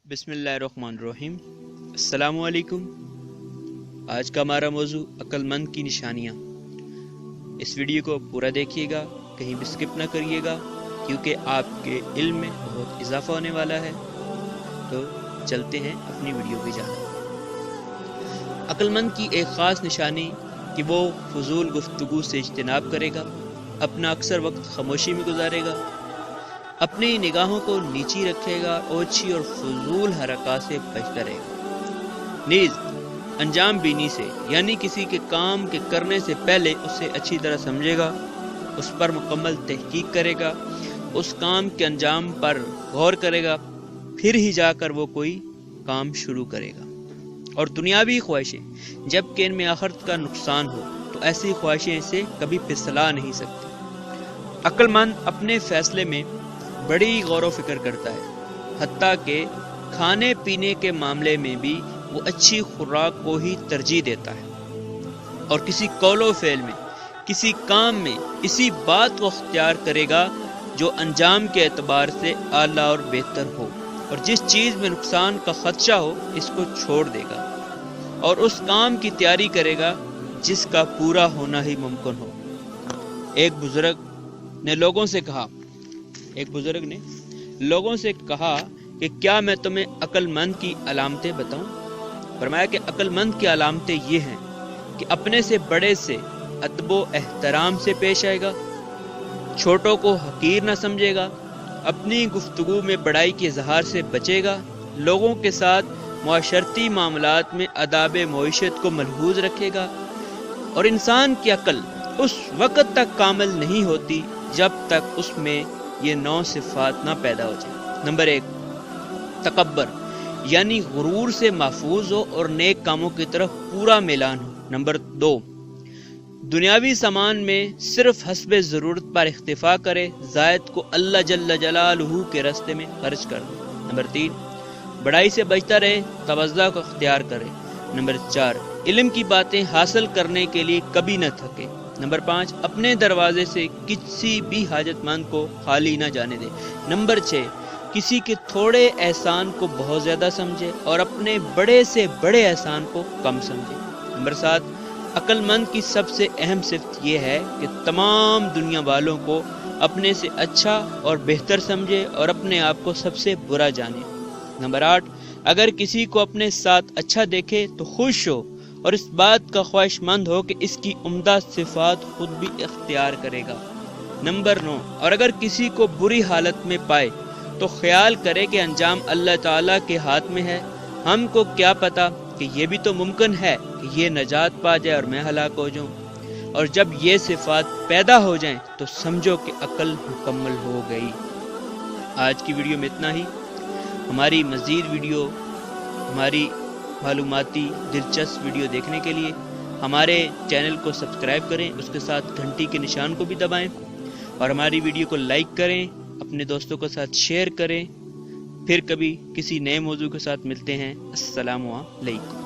बिस्मिल्लाहिर्रहमानिर्रहीम। अस्सलामुअलैकुम। आज का हमारा मौजू अक्लमंद की निशानियाँ। इस वीडियो को पूरा देखिएगा, कहीं भी स्किप ना करिएगा, क्योंकि आपके इल्म में बहुत इजाफा होने वाला है। तो चलते हैं अपनी वीडियो की जानिब। अक्लमंद की एक ख़ास निशानी कि वो फजूल गुफ्तगू से इज्तिनाब करेगा, अपना अक्सर वक्त खामोशी में गुजारेगा, अपनी निगाहों को नीची रखेगा, ओछी और फजूल हरकत से बचता रहेगा। नीज अंजाम बीनी से, यानी किसी के काम के करने से पहले उसे अच्छी तरह समझेगा, उस पर मुकम्मल तहकीक करेगा, उस काम के अंजाम पर गौर करेगा, फिर ही जाकर वो कोई काम शुरू करेगा। और दुनियावी ख्वाहिशें जबकि इनमें आखिरत का नुकसान हो, तो ऐसी ख्वाहिशें इसे कभी फिसला नहीं सकती। अक्लमंद अपने फैसले में बड़ी गौर व फिक्र करता है, हत्ता कि खाने पीने के मामले में भी वो अच्छी खुराक को ही तरजीह देता है, और किसी कौलो फेल में, किसी काम में इसी बात को अख्तियार करेगा जो अंजाम के एतबार से आला और बेहतर हो, और जिस चीज़ में नुकसान का खदशा हो इसको छोड़ देगा, और उस काम की तैयारी करेगा जिसका पूरा होना ही मुमकिन हो। एक बुजुर्ग ने लोगों से कहा कि क्या मैं तुम्हें अक्लमंद की अलामतें बताऊं? फरमाया कि अक्लमंद की अलामतें ये हैं कि अपने से बड़े से अदबो एहतराम से पेश आएगा, छोटों को हकीर न समझेगा, अपनी गुफ्तगू में बड़ाई के इजहार से बचेगा, लोगों के साथ मुआशरती मामलात में अदाब मोइशत को मलहूज रखेगा, और इंसान की अक्ल उस वक़्त तक कामिल नहीं होती जब तक उसमें ये 9 सिफात ना पैदा हो जाए। नंबर 1, तकब्बर, यानी गुरूर से महफूज हो और नेक कामों की तरफ पूरा मेलान हो। नंबर 2, दुनियावी सामान में सिर्फ हस्बे ज़रूरत पर इख्तिफा करे, ज़ायद को अल्लाह जल्ल जलालहू के रास्ते में खर्च कर दे। नंबर 3, बड़ाई से बचता रहे, तवज़्ज़ो को इख्तियार करे। नंबर 4, इल्म की बातें हासिल करने के लिए कभी न थके। नंबर 5, अपने दरवाजे से किसी भी हाजतमंद को खाली न जाने दे। नंबर 6, किसी के थोड़े एहसान को बहुत ज़्यादा समझे और अपने बड़े से बड़े एहसान को कम समझे। नंबर 7, अक्लमंद की सबसे अहम सिफ़त यह है कि तमाम दुनिया वालों को अपने से अच्छा और बेहतर समझे और अपने आप को सबसे बुरा जाने। नंबर 8, अगर किसी को अपने साथ अच्छा देखे तो खुश हो और इस बात का ख्वाहिशमंद हो कि इसकी उम्दा सिफात खुद भी इख्तियार करेगा। नंबर 9, और अगर किसी को बुरी हालत में पाए तो ख्याल करे कि अंजाम अल्लाह ताला के हाथ में है। हमको क्या पता कि ये भी तो मुमकिन है कि ये नजात पा जाए और मैं हलाक हो जाऊं। और जब ये सिफात पैदा हो जाएं तो समझो कि अक्ल मुकम्मल हो गई। आज की वीडियो में इतना ही। हमारी मज़ीद वीडियो, हमारी मालूमाती दिलचस्प वीडियो देखने के लिए हमारे चैनल को सब्सक्राइब करें, उसके साथ घंटी के निशान को भी दबाएं, और हमारी वीडियो को लाइक करें, अपने दोस्तों के साथ शेयर करें। फिर कभी किसी नए मौजू के साथ मिलते हैं। अस्सलामु अलैकुम।